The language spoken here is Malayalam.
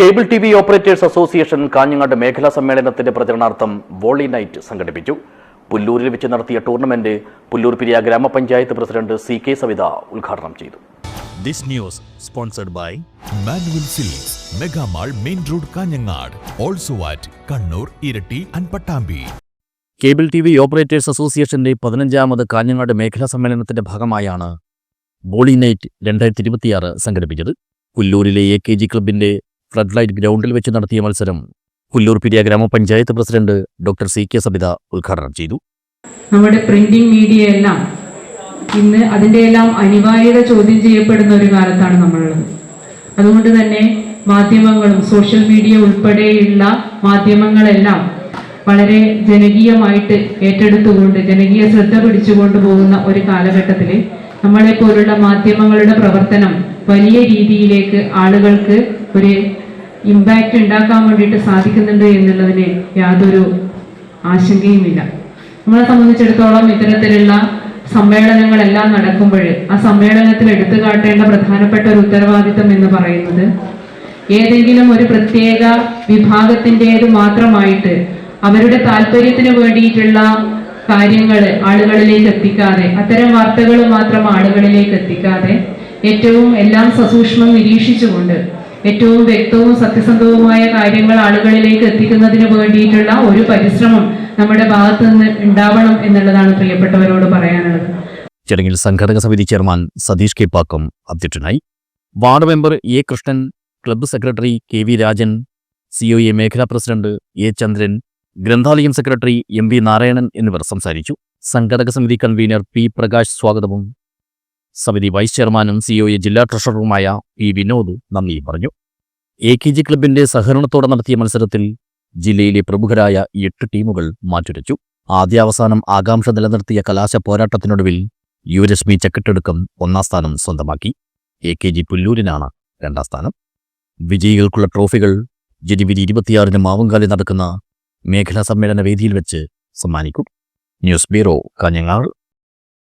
Cable T V operators association Kanhangad മേഖലാ സമ്മേളനത്തിന്റെ പ്രചരണാർത്ഥം വോളി നൈറ്റ് സംഘടിപ്പിച്ചു. പുല്ലൂരിൽ വെച്ച് നടത്തിയ ടൂർണമെന്റ് പുല്ലൂർ പിരിയ ഗ്രാമപഞ്ചായത്ത് പ്രസിഡന്റ് CK സവിത ഉദ്ഘാടനം ചെയ്തു. This news sponsored by Manual Silks, Mega Mall, Main Road, Kanyangad. Also at Kannur, Irati and Pattambi. Cable T V ഓപ്പറേറ്റേഴ്സ് അസോസിയേഷന്റെ 15ാമത് കാഞ്ഞങ്ങാട് മേഖലാ സമ്മേളനത്തിന്റെ ഭാഗമായാണ് വോളി നൈറ്റ് 2026 സംഘടിപ്പിച്ചത്. പുല്ലൂരിലെ AKG ക്ലബിന്റെ ഫ്ലഡ് ലൈറ്റ് ഗ്രൗണ്ടിൽ വെച്ച് നടത്തിയ മത്സരം പുല്ലൂർ പിരിയ ഗ്രാമപഞ്ചായത്ത് പ്രസിഡന്റ് ഡോക്ടർ CK സബിത ഉദ്ഘാടനം ചെയ്തു. നമ്മുടെ പ്രിന്റിംഗ് മീഡിയ എല്ലാം ഇന്ന് അതിൻ്റെ എല്ലാം അനിവാര്യത ചോദ്യം ചെയ്യപ്പെടുന്ന ഒരു കാലത്താണ് നമ്മളുള്ളത്. അതുകൊണ്ട് തന്നെ മാധ്യമങ്ങളും സോഷ്യൽ മീഡിയ ഉൾപ്പെടെയുള്ള മാധ്യമങ്ങളെല്ലാം വളരെ ജനകീയമായിട്ട് ഏറ്റെടുത്തുകൊണ്ട് ജനകീയ ശ്രദ്ധ പിടിച്ചുകൊണ്ട് പോകുന്ന ഒരു കാലഘട്ടത്തിൽ നമ്മളെപ്പോലുള്ള മാധ്യമങ്ങളുടെ പ്രവർത്തനം വലിയ രീതിയിലേക്ക് ആളുകൾക്ക് ഒരു ഇമ്പാക്റ്റ് ഉണ്ടാക്കാൻ വേണ്ടിയിട്ട് സാധിക്കുന്നുണ്ട് എന്നുള്ളതിന് യാതൊരു ആശങ്കയുമില്ല. നമ്മളെ സംബന്ധിച്ചിടത്തോളം ഇത്തരത്തിലുള്ള സമ്മേളനങ്ങളെല്ലാം നടക്കുമ്പോൾ ആ സമ്മേളനത്തിൽ എടുത്തു കാട്ടേണ്ട പ്രധാനപ്പെട്ട ഒരു ഉത്തരവാദിത്തം എന്ന് പറയുന്നത് ഏതെങ്കിലും ഒരു പ്രത്യേക വിഭാഗത്തിൻ്റേത് മാത്രമായിട്ട് അവരുടെ താല്പര്യത്തിന് വേണ്ടിയിട്ടുള്ള കാര്യങ്ങൾ ആളുകളിലേക്ക് എത്തിക്കാതെ, അത്തരം വാർത്തകൾ മാത്രം ആളുകളിലേക്ക് എത്തിക്കാതെ ഏറ്റവും എല്ലാം സസൂക്ഷ്മം നിരീക്ഷിച്ചുകൊണ്ട് ഏറ്റവും വ്യക്തവും സത്യസന്ധവുമായ കാര്യങ്ങൾ ആളുകളിലേക്ക് എത്തിക്കുന്നതിന് വേണ്ടിയിട്ടുള്ള ഒരു പരിശ്രമം നമ്മുടെ ഭാഗത്തു നിന്ന് ഉണ്ടാവണം എന്നുള്ളതാണ് പ്രിയപ്പെട്ടവരോട് പറയാനുള്ളത്. ചടങ്ങിൽ സംഘാടക സമിതി ചെയർമാൻ സതീഷ് K. പാക്കം അധ്യക്ഷനായി. Ward member A. Krishnan, club secretary KV Rajan, COA മേഖലാ പ്രസിഡന്റ് A. ചന്ദ്രൻ, ഗ്രന്ഥാലയം സെക്രട്ടറി MV നാരായണൻ എന്നിവർ സംസാരിച്ചു. സംഘാടക സമിതി കൺവീനർ P. പ്രകാശ് സ്വാഗതവും സമിതി വൈസ് ചെയർമാനും COA ജില്ലാ ട്രഷററുമായ P. വിനോദ് നന്ദി പറഞ്ഞു. AKG ക്ലബിന്റെ സഹകരണത്തോടെ നടത്തിയ മത്സരത്തിൽ ജില്ലയിലെ പ്രമുഖരായ 8 ടീമുകൾ മാറ്റുരച്ചു. ആദ്യാവസാനം ആകാംക്ഷ നിലനിർത്തിയ കലാശ പോരാട്ടത്തിനൊടുവിൽ യുവരശ്മി ചക്കിട്ടെടുക്കം 1ാം സ്ഥാനം സ്വന്തമാക്കി. AKG പുല്ലൂരിനാണ് 2ാം സ്ഥാനം. വിജയികൾക്കുള്ള ട്രോഫികൾ ജനുവരി 26 മാവുങ്കാലിൽ നടക്കുന്ന മേഖലാ സമ്മേളന വേദിയിൽ വെച്ച് സമ്മാനിക്കും. News bureau, Kanhangad.